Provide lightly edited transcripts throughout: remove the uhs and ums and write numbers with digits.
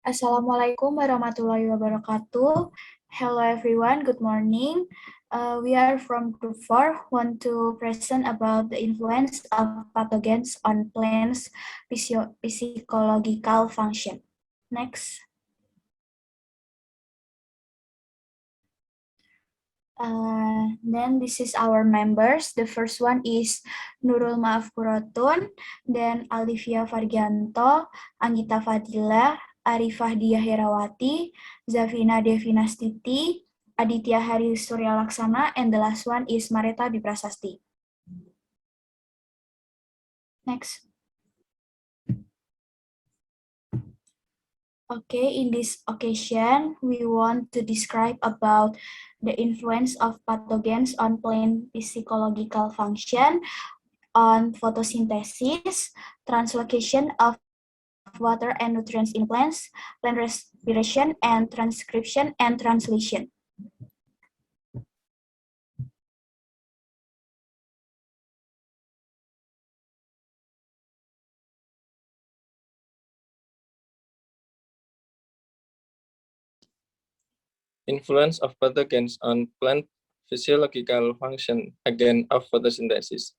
Assalamualaikum warahmatullahi wabarakatuh. Hello everyone, good morning. We are from Group 4, want to present about the influence of pathogens on plants' physiological function. Next. Then this is our members. The first one is Nurul Maafkuratun, then Alivia Fargianto, Anggita Fadila, Arifah Dia Herawati, Zafina Devinastiti, Aditya Hari Surya Laksana, and the last one is Mareta Biprasasti. Next. Okay, in this occasion, we want to describe about the influence of pathogens on plant physiological function, on photosynthesis, translocation of water and nutrients in plants, plant respiration, and transcription and translation. Influence of pathogens on plant physiological function again of photosynthesis.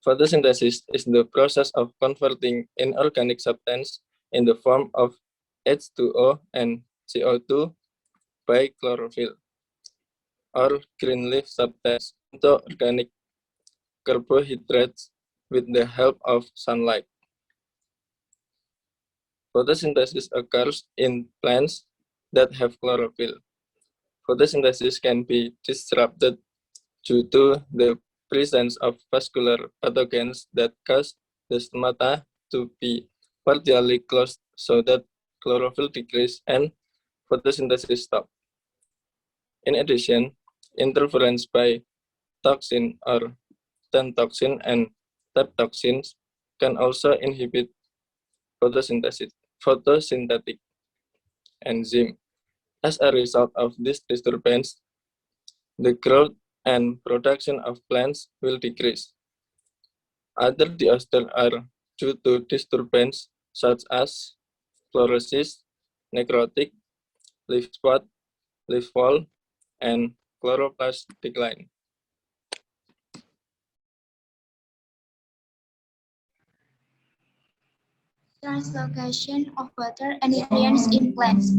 Photosynthesis is the process of converting inorganic substance in the form of H2O and CO2 by chlorophyll or green leaf substance into organic carbohydrates with the help of sunlight. Photosynthesis occurs in plants that have chlorophyll. Photosynthesis can be disrupted due to the presence of vascular pathogens that cause the stomata to be partially closed so that chlorophyll decreases and photosynthesis stops. In addition, interference by toxin or toxin and toxins can also inhibit photosynthetic enzyme. As a result of this disturbance, the growth and production of plants will decrease. Other disorders are due to disturbance such as chlorosis, necrotic, leaf spot, leaf fall, and chloroplast decline. Translocation of water and nutrients in plants.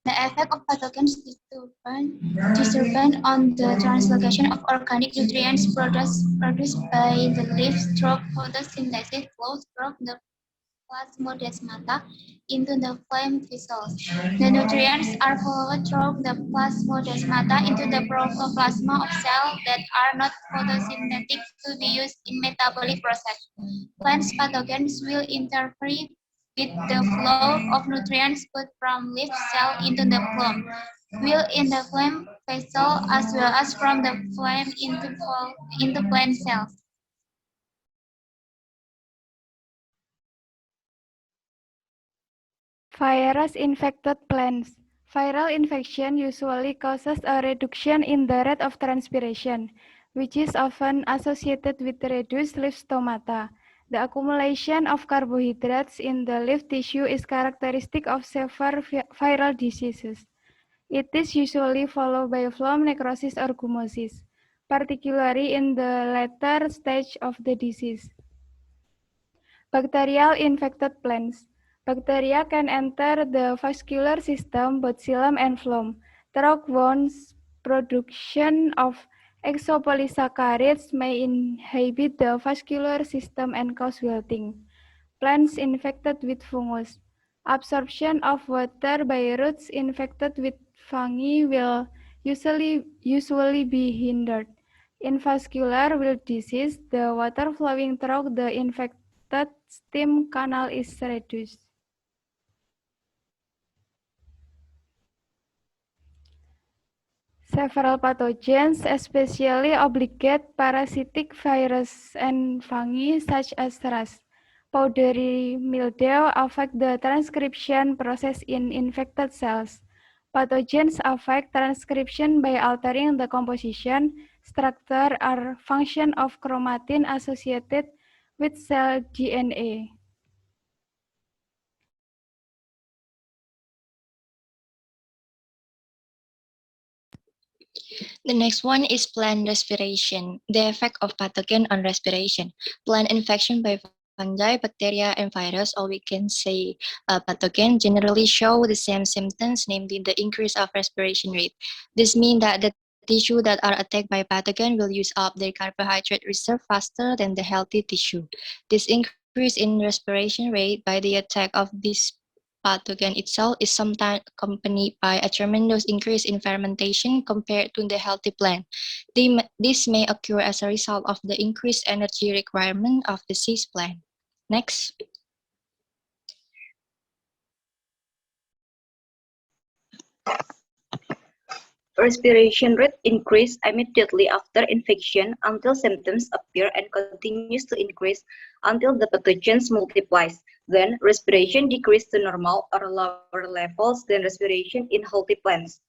The effect of pathogens disturbance on the translocation of organic nutrients produced by the leaf through photosynthesis flows from the plasmodesmata into the phloem vessels. The nutrients are flowed through the plasmodesmata into the protoplasma of cells that are not photosynthetic to be used in metabolic process. Plant pathogens will interfere with the flow of nutrients put from leaf cell into the phloem, will in the phloem vessel as well as from the phloem into plant cells. Virus-infected plants. Viral infection usually causes a reduction in the rate of transpiration, which is often associated with reduced leaf stomata. The accumulation of carbohydrates in the leaf tissue is characteristic of severe viral diseases. It is usually followed by phloem necrosis or gummosis, particularly in the later stage of the disease. Bacterial infected plants. Bacteria can enter the vascular system, both xylem and phloem. Through wounds, production of exopolysaccharides may inhibit the vascular system and cause wilting. Plants infected with fungus. Absorption of water by roots infected with fungi will usually be hindered. In vascular wilt disease, the water flowing through the infected stem canal is reduced. Several pathogens, especially obligate parasitic viruses and fungi such as rust, powdery mildew, affect the transcription process in infected cells. Pathogens affect transcription by altering the composition, structure, or function of chromatin associated with cell DNA. The next one is plant respiration, the effect of pathogen on respiration. Plant infection by fungi, bacteria, and virus, or we can say pathogen, generally show the same symptoms, namely the increase of respiration rate. This means that the tissue that are attacked by pathogen will use up their carbohydrate reserve faster than the healthy tissue. This increase in respiration rate by the attack of this pathogen itself is sometimes accompanied by a tremendous increase in fermentation compared to the healthy plant. This may occur as a result of the increased energy requirement of the diseased plant. Next. Respiration rate increase immediately after infection until symptoms appear and continues to increase until the pathogens multiplies. Then respiration decreases to normal or lower levels than respiration in healthy plants.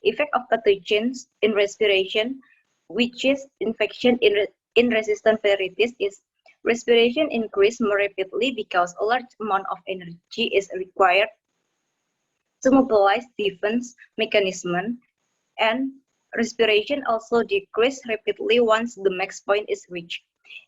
Effect of pathogens in respiration, which is infection in resistant varieties, is respiration increase more rapidly because a large amount of energy is required to mobilize defense mechanism, and respiration also decreases rapidly once the max point is reached.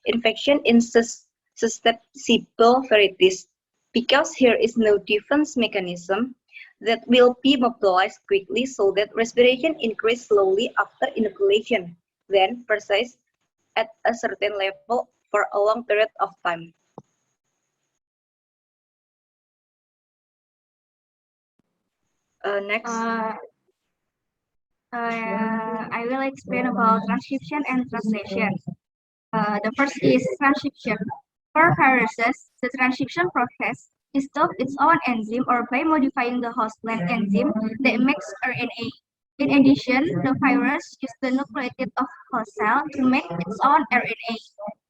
Infection in susceptible varieties, because here is no defense mechanism that will be mobilized quickly, so that respiration increases slowly after inoculation, then persists at a certain level for a long period of time. Next. I will explain about transcription and translation. The first is transcription. For viruses, the transcription process is of its own enzyme or by modifying the host plant enzyme that makes RNA. In addition, the virus uses the nucleotide of host cell to make its own RNA.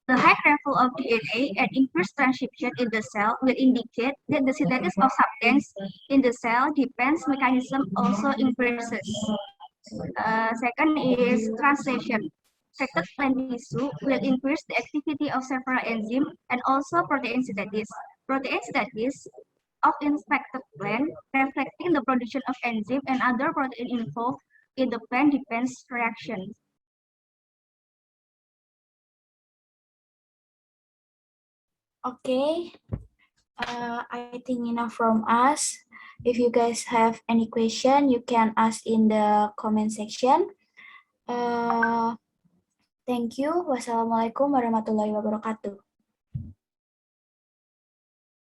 The high level of DNA and increased transcription in the cell will indicate that the synthesis of substance in the cell depends mechanism also increases. Second is translation. Affected plant tissue will increase the activity of several enzymes and also protein synthesis. Protein synthesis of infected plant, reflecting the production of enzyme and other protein involved in the plant defense reaction. Okay, I think enough from us. If you guys have any question, you can ask in the comment section. Thank you. Wassalamualaikum warahmatullahi wabarakatuh.